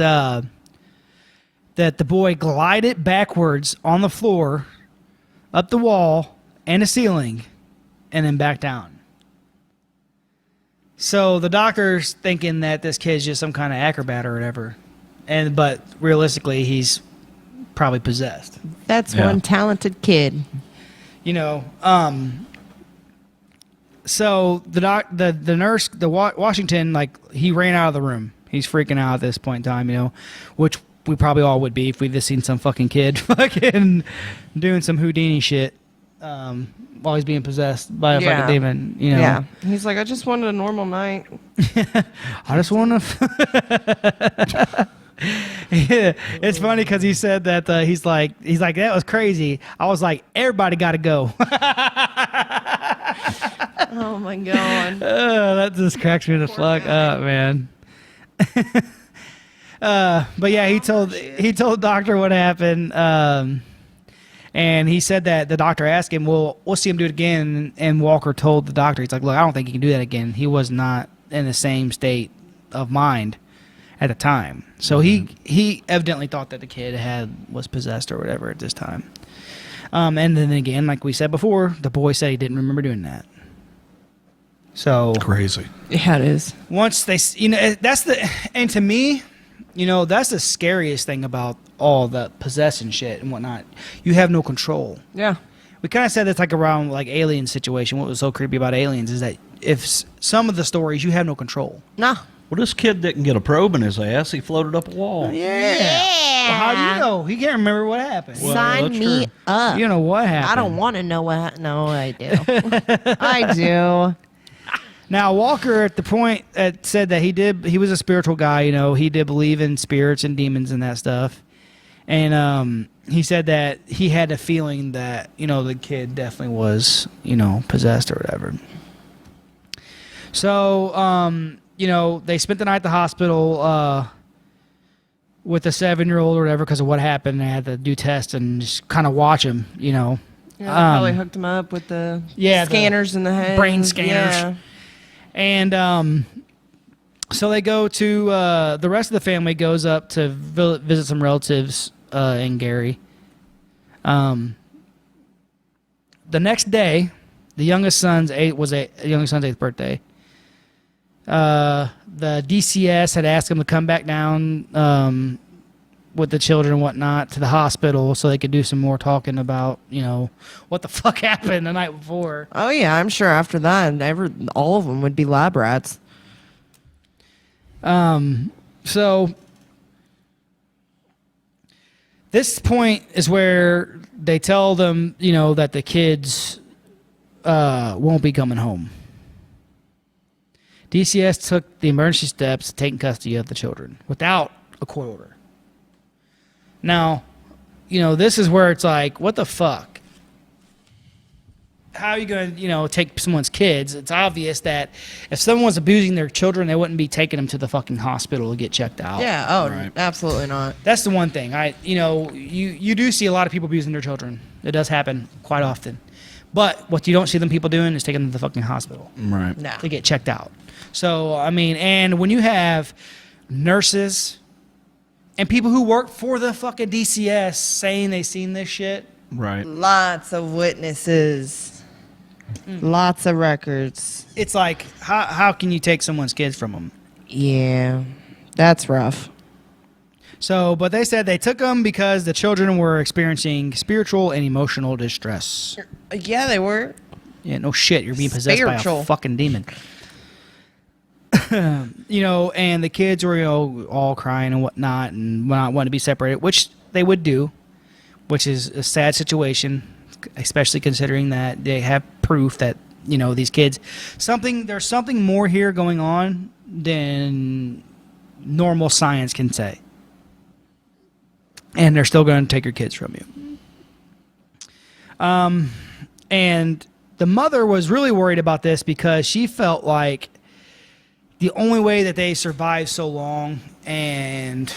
that the boy glided backwards on the floor, up the wall and the ceiling, and then back down. So the doctor's thinking that this kid's just some kind of acrobat or whatever, but realistically, he's probably possessed. That's one talented kid. You know, so the nurse, Washington, like, he ran out of the room. He's freaking out at this point in time, you know, which we probably all would be if we'd just seen some fucking kid fucking doing some Houdini shit while he's being possessed by a fucking demon, you know. Yeah. He's like, I just wanted a normal night. I just want to... Yeah, it's funny because he said that he's like, that was crazy. I was like, everybody got to go. Oh, my God. That just cracks me the fuck up, man. But yeah, he told the doctor what happened, and he said that the doctor asked him, well, we'll see him do it again, and Walker told the doctor, he's like, look, I don't think he can do that again. He was not in the same state of mind at the time, so he evidently thought that the kid was possessed or whatever at this time. And then again, like we said before, the boy said he didn't remember doing that. So Crazy. Yeah, it is. Once they, you know, and to me, you know, that's the scariest thing about all the possession shit and whatnot. You have no control. Yeah. We kind of said that's like around like alien situation. What was so creepy about aliens is that if some of the stories you have no control. No. Well, this kid didn't get a probe in his ass. He floated up a wall. Yeah. Well, how do you know? He can't remember what happened. Well, Sign that's me true. up. You know what happened. I don't want to know what. No, I do. I do. Now, Walker at the point said that he was a spiritual guy, you know, he did believe in spirits and demons and that stuff. And he said that he had a feeling that, you know, the kid definitely was, you know, possessed or whatever. So, you know, they spent the night at the hospital with the 7-year-old or whatever because of what happened. They had to do tests and just kind of watch him, you know. Yeah, probably hooked him up with the scanners in the head. Brain scanners. Yeah. And so they go to the rest of the family goes up to visit some relatives in Gary. The next day, the youngest son's 8th birthday. The DCS had asked him to come back down with the children and whatnot to the hospital so they could do some more talking about, you know, what the fuck happened the night before. Oh, yeah, I'm sure after that, all of them would be lab rats. So This point is where they tell them, that the kids won't be coming home. DCS took the emergency steps to take custody of the children without a court order. Now, this is where it's like, what the fuck? How are you going to, take someone's kids? It's obvious that if someone was abusing their children, they wouldn't be taking them to the fucking hospital to get checked out. Yeah. Oh, Right. absolutely not. That's the one thing. You do see a lot of people abusing their children. It does happen quite often. But what you don't see them people doing is taking them to the fucking hospital Right. No. to get checked out. So, and when you have nurses and people who work for the fucking DCS saying they seen this shit, Right. Lots of witnesses. Lots of records. it's like, how can you take someone's kids from them? Yeah. That's rough. So, but they said they took them because the children were experiencing spiritual and emotional distress. Yeah, they were. Yeah, no shit, you're being possessed by Spiritual. a fucking demon. And the kids were, all crying and whatnot and not wanting to be separated, which they would do, which is a sad situation, especially considering that they have proof that, these kids, there's something more here going on than normal science can say. And they're still going to take your kids from you. And the mother was really worried about this because she felt like the only way that they survived so long and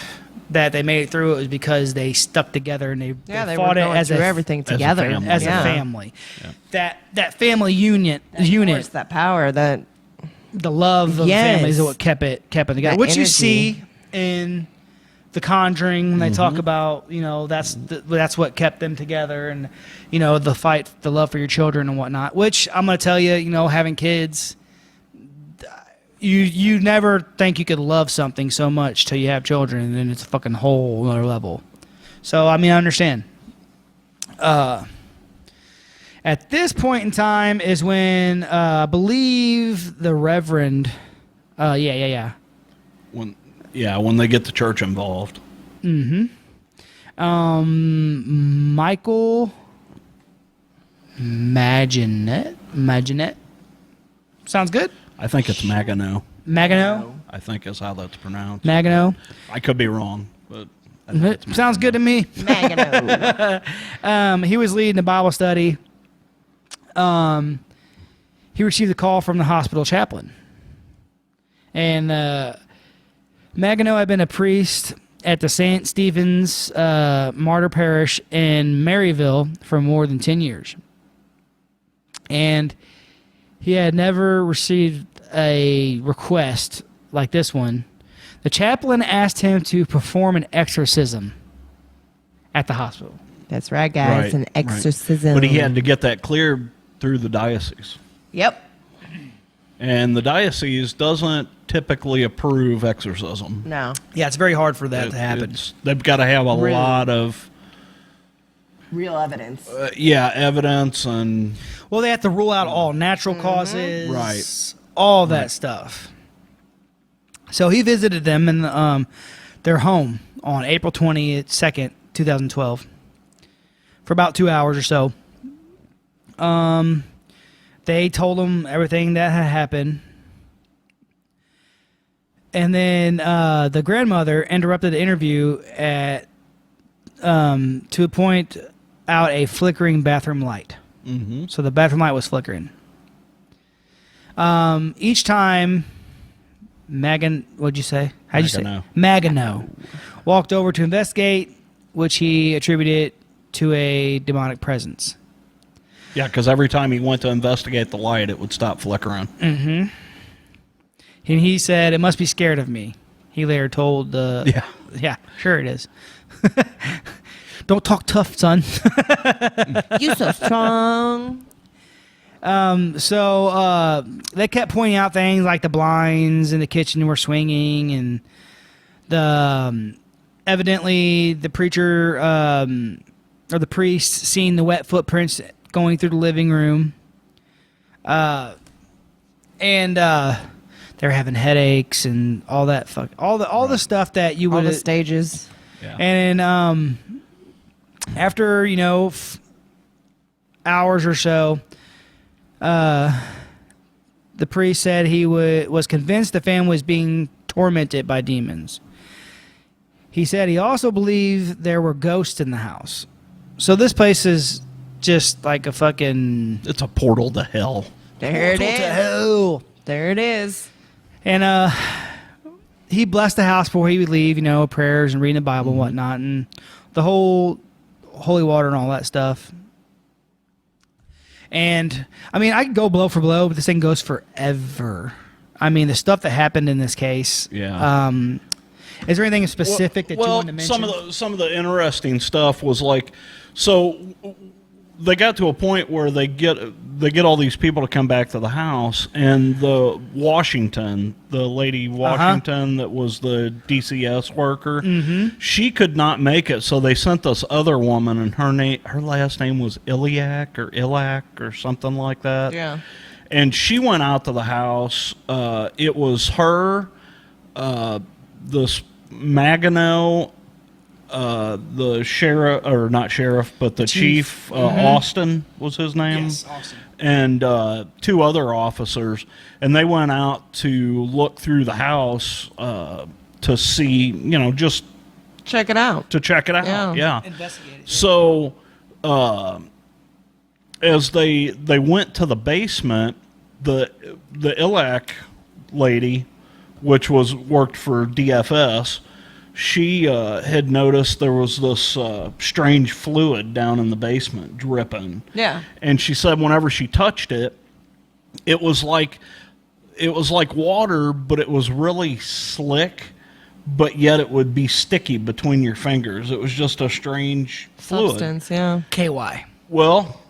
that they made it through it was because they stuck together and they They fought were it going as through a everything together. family. as Yeah. a family. That family unit, Force, that power, that the love of Yes. the family is what kept it together. That Which you energy. see in The Conjuring when they talk about, that's what kept them together, and the fight, the love for your children and whatnot. Which I'm gonna tell you, having kids, you never think you could love something so much till you have children, and then it's a fucking whole other level. So I understand. At this point in time is when I believe the Reverend, When they get the church involved. Michael Maginette. Sounds good. I think it's Magano. Magano. I think is how that's pronounced. Magano. I could be wrong, but I think it's Sounds good to me. Magano. He was leading the Bible study. He received a call from the hospital chaplain. And Magano had been a priest at the St. Stephen's Martyr Parish in Maryville for more than 10 years. And he had never received a request like this one. The chaplain asked him to perform an exorcism at the hospital. That's right, guys. Right, An right. exorcism. But he had to get that cleared through the diocese. Yep. And the diocese doesn't typically approve exorcism. No. Yeah, it's very hard for that to happen. They've got to have a Really? lot of Real evidence. evidence and Well, they have to rule out all natural causes, Right. all that stuff. So he visited them in their home on April 22nd, 2012, for about 2 hours or so. They told him everything that had happened. And then the grandmother interrupted the interview to point out a flickering bathroom light. mm-hmm. So the bathroom light was flickering. Each time, what'd you say? How'd you say? Magano walked over to investigate, which he attributed to a demonic presence. Yeah, because every time he went to investigate the light, it would stop flickering. And he said, "It must be scared of me." He later told the... Yeah, sure it is. Don't talk tough, son. You so strong. So they kept pointing out things like the blinds in the kitchen were swinging, and the evidently the preacher or the priest seen the wet footprints going through the living room, and they're having headaches and all that all the stuff that you All would the stages. Yeah. and After, hours or so, the priest said he was convinced the family was being tormented by demons. He said he also believed there were ghosts in the house. So this place is just like a fucking... It's a portal to hell. There it portal is. to hell. There it is. And he blessed the house before he would leave, prayers and reading the Bible and whatnot, and the whole holy water and all that stuff. And, I could go blow for blow, but this thing goes forever. The stuff that happened in this case. Yeah. Is there anything specific that you want to mention? Some of the interesting stuff was like, so they got to a point where they get all these people to come back to the house, and the lady Washington that was the DCS worker, she could not make it, so they sent this other woman, and her last name was Iliac or something like that. Yeah. And she went out to the house. It was her, this Magano, the sheriff, or not sheriff, but the chief, Austin was his name. Yes, Austin. And 2 other officers, and they went out to look through the house to see, just Check it out. to check it out. Yeah. Investigate it. So, as they went to the basement, the Ilac lady, which worked for DFS, she had noticed there was this strange fluid down in the basement dripping. Yeah. And she said whenever she touched it, it was like water, but it was really slick, but yet it would be sticky between your fingers. It was just a strange fluid. Substance, yeah. KY. Well,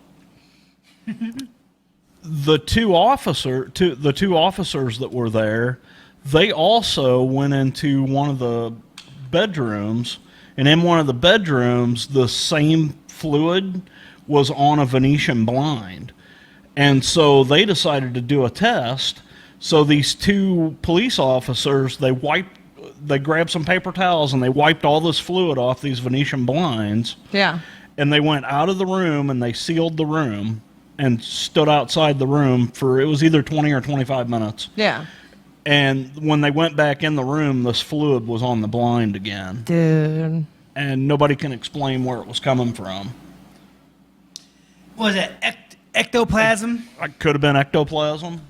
the two officers that were there, they also went into one of the bedrooms, and in one of the bedrooms, the same fluid was on a Venetian blind. And so they decided to do a test. So these 2 police officers, they grabbed some paper towels and they wiped all this fluid off these Venetian blinds. Yeah. And they went out of the room and they sealed the room and stood outside the room for, it was either 20 or 25 minutes. Yeah. And when they went back in the room, this fluid was on the blind again. Dude. And nobody can explain where it was coming from. Was it ectoplasm? It could have been ectoplasm.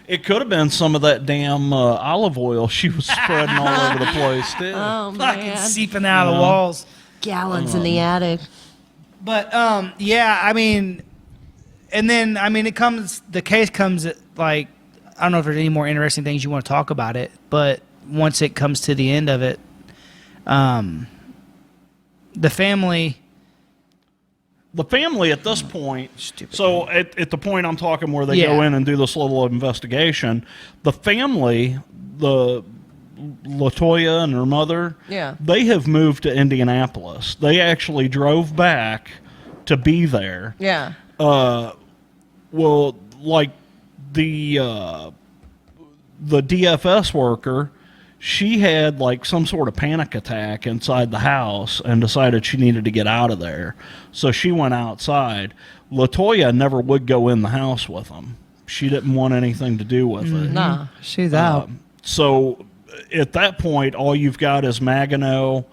It could have been some of that damn olive oil she was spreading all over the place, too. Oh, Fucking man. seeping out of the walls. Gallons in the attic. But, yeah, and then, the case comes at, like, I don't know if there's any more interesting things you want to talk about it, but once it comes to the end of it, the family at this point, so at the point I'm talking where they go in and do this little investigation, the family, the LaToya and her mother, they have moved to Indianapolis. They actually drove back to be there. Yeah. Well, like the DFS worker, she had like some sort of panic attack inside the house and decided she needed to get out of there. So she went outside. LaToya never would go in the house with them. She didn't want anything to do with it. Nah, she's out. So at that point, all you've got is Magano,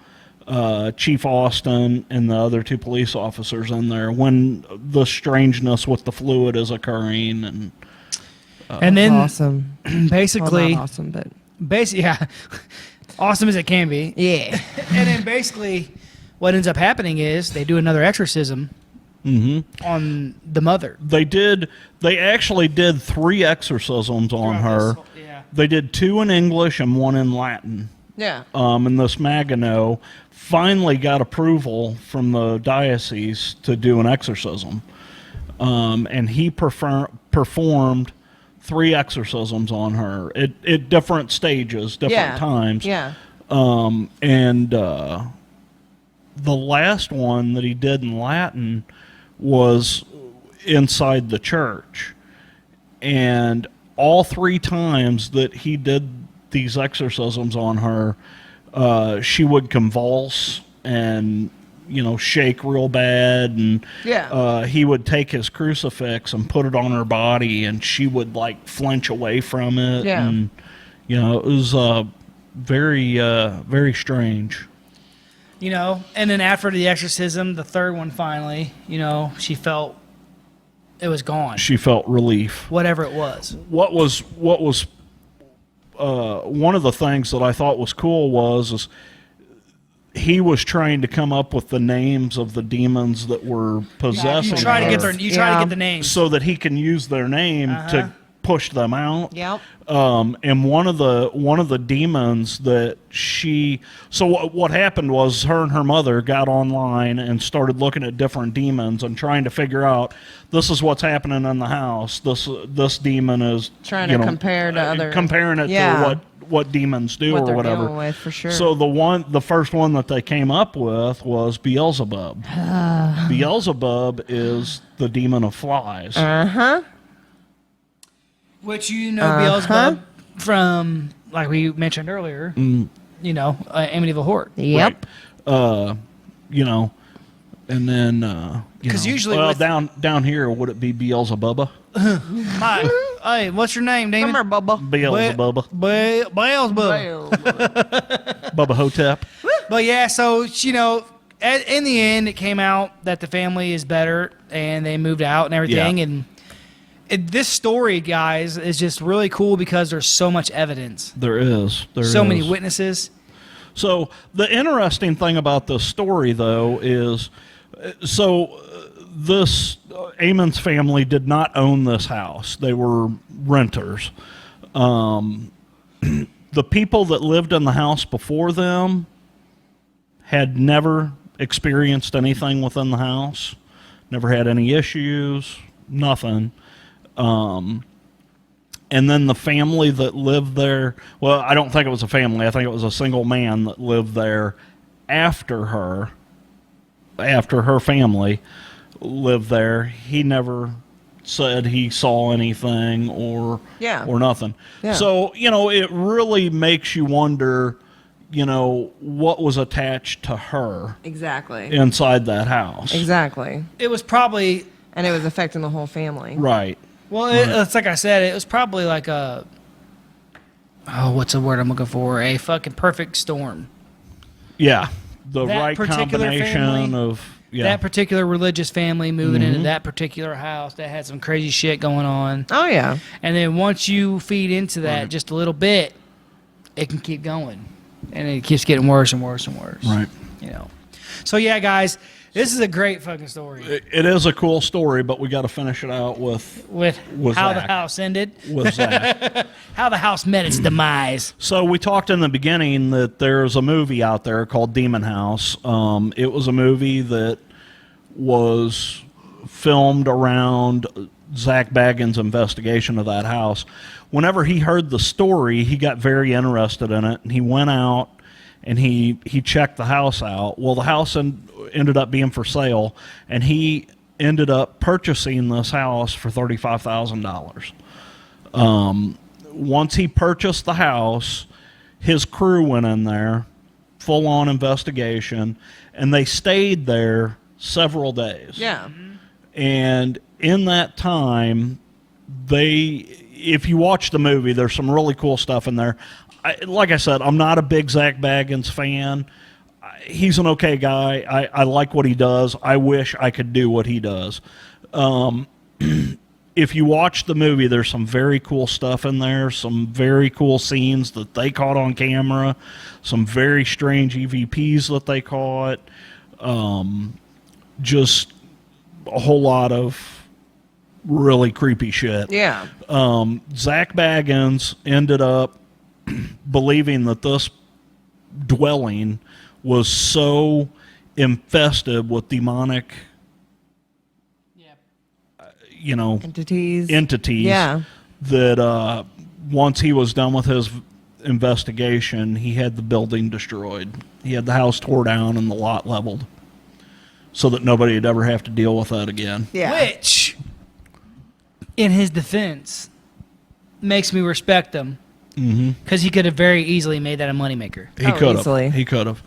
Chief Austin, and the other 2 police officers in there when the strangeness with the fluid is occurring. And then, Awesome. basically, Well, not awesome, but yeah, awesome as it can be. yeah. And then basically, what ends up happening is they do another exorcism on the mother. They actually did 3 exorcisms on her. Yeah. They did 2 in English and 1 in Latin. Yeah. And this Magano finally got approval from the diocese to do an exorcism. And he performed 3 exorcisms on her at different stages, different times. Yeah. And the last one that he did in Latin was inside the church. And all 3 times that he did these exorcisms on her, she would convulse and shake real bad, and he would take his crucifix and put it on her body, and she would like flinch away from it. Yeah. And it was very very strange. And then after the exorcism, the third one finally, she felt it was gone. She felt relief. Whatever it was. What was one of the things that I thought was cool is he was trying to come up with the names of the demons that were possessing You try to her, get the names so that he can use their name to push them out. Yep. And one of the demons that what happened was her and her mother got online and started looking at different demons and trying to figure out, this is what's happening in the house. This demon is trying to compare to other, comparing it to what demons do what or whatever. Dealing with, for sure. So the first one that they came up with was Beelzebub. Beelzebub is the demon of flies. Which Beelzebub from, like we mentioned earlier, Amityville Horror. Yep. Right. And then because usually down here, would it be Beelzebubba? Hey, what's your name, Damon? Come here, Bubba. Beelzebubba. Beelzebub. Bubba Hotep. But yeah, so in the end, it came out that the family is better and they moved out and everything. Yeah. And this story, guys, is just really cool because there's so much evidence. There is. So many witnesses. So the interesting thing about this story, though, is this Ammons family did not own this house. They were renters. The people that lived in the house before them had never experienced anything within the house, never had any issues, nothing. And then the family that lived there, well, I don't think it was a family. I think it was a single man that lived there after her family lived there. He never said he saw anything or nothing. Yeah. So, it really makes you wonder, what was attached to her Exactly. inside that house. Exactly. It was probably... And it was affecting the whole family. Right. Well, it's like I said, it was probably like what's the word I'm looking for? A fucking perfect storm. Yeah. The That right particular combination family, of... Yeah. That particular religious family moving into that particular house that had some crazy shit going on. Oh, yeah. And then once you feed into that just a little bit, it can keep going. And it keeps getting worse and worse and worse. Right. So, yeah, guys, this is a great fucking story. It is a cool story, but we got to finish it out with how Zach. the house ended. With Zach. How the house met its demise. So we talked in the beginning that there's a movie out there called Demon House. It was a movie that was filmed around Zach Bagans' investigation of that house. Whenever he heard the story, he got very interested in it, and he went out and he checked the house out. Well, the house ended up being for sale, and he ended up purchasing this house for $35,000. Once he purchased the house, his crew went in there, full-on investigation, and they stayed there several days. Yeah. And in that time, if you watch the movie, there's some really cool stuff in there. Like I said, I'm not a big Zach Bagans fan. He's an okay guy. I like what he does. I wish I could do what he does. If you watch the movie, there's some very cool stuff in there, some very cool scenes that they caught on camera, some very strange EVPs that they caught, just a whole lot of really creepy shit. Yeah. Zach Bagans ended up believing that this dwelling was so infested with demonic, entities. Yeah. That once he was done with his investigation, he had the building destroyed. He had the house tore down and the lot leveled, so that nobody would ever have to deal with that again. Yeah. Which, in his defense, makes me respect him. Because he could have very easily made that a moneymaker. He could have. Easily. He could have.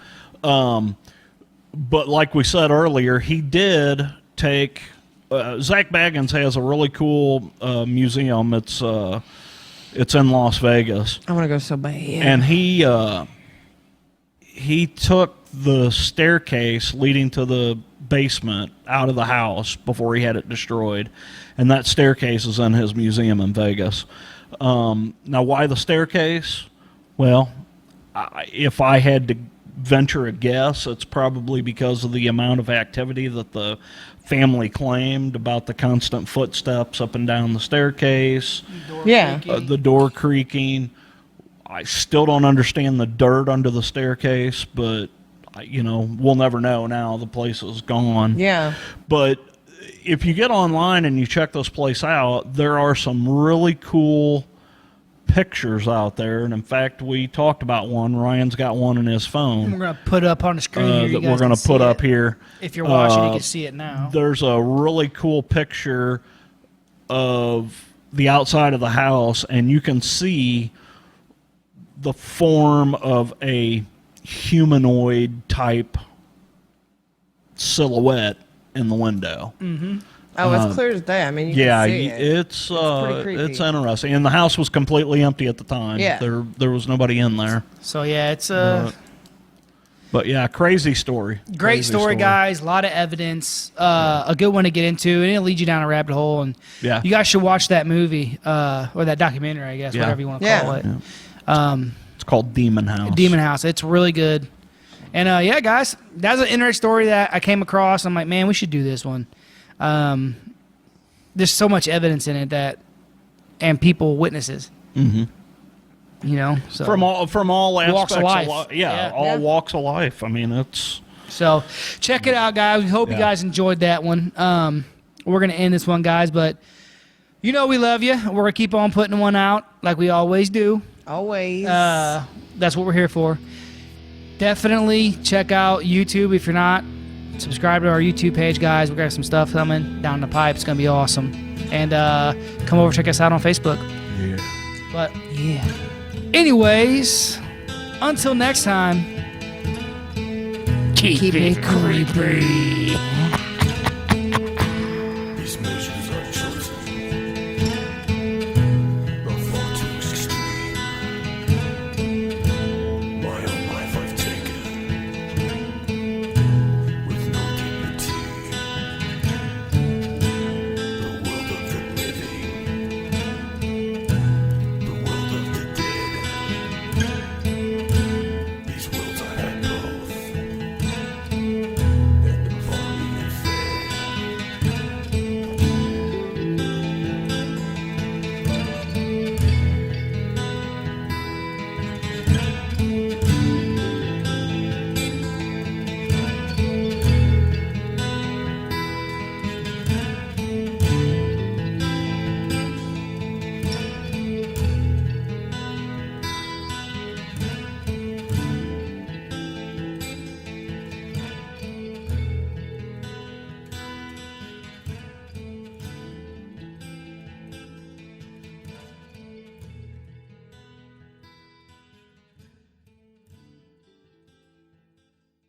but like we said earlier, he did take. Zach Baggins has a really cool museum. It's in Las Vegas. I want to go so bad. And he took the staircase leading to the basement out of the house before he had it destroyed, and that staircase is in his museum in Vegas. Now, why the staircase? Well, if I had to venture a guess, it's probably because of the amount of activity that the family claimed about the constant footsteps up and down the staircase. The door creaking. I still don't understand the dirt under the staircase, but we'll never know now. The place is gone. Yeah. But if you get online and you check this place out, there are some really cool pictures out there. And in fact, we talked about one. Ryan's got one in his phone. We're going to put up on the screen here. That we're going to put up here. If you're watching, you can see it now. There's a really cool picture of the outside of the house, and you can see the form of a humanoid type silhouette in the window. Mm-hmm. Oh, it's clear as day. I mean, you can see it. It's interesting. And the house was completely empty at the time. Yeah. There was nobody in there. So yeah, it's but yeah, crazy story. Great story, guys. A lot of evidence. A good one to get into, and it'll lead you down a rabbit hole. And yeah, you guys should watch that movie or that documentary, I guess, whatever you want to call it. Yeah. It's called Demon House. Demon House. It's really good. And yeah, guys, that's an interesting story that I came across. I'm like, man, we should do this one. There's so much evidence in it and people witnesses. Mm-hmm. So from all aspects walks of life. All walks of life. I mean, it's so check it out, guys. We hope you guys enjoyed that one. We're gonna end this one, guys, but we love you. We're gonna keep on putting one out like we always do. Always. That's what we're here for. Definitely check out YouTube if you're not. Subscribe to our YouTube page, guys. We got some stuff coming down the pipe. It's gonna be awesome. And come over, check us out on Facebook. Yeah. But yeah. Anyways, until next time, keep it creepy.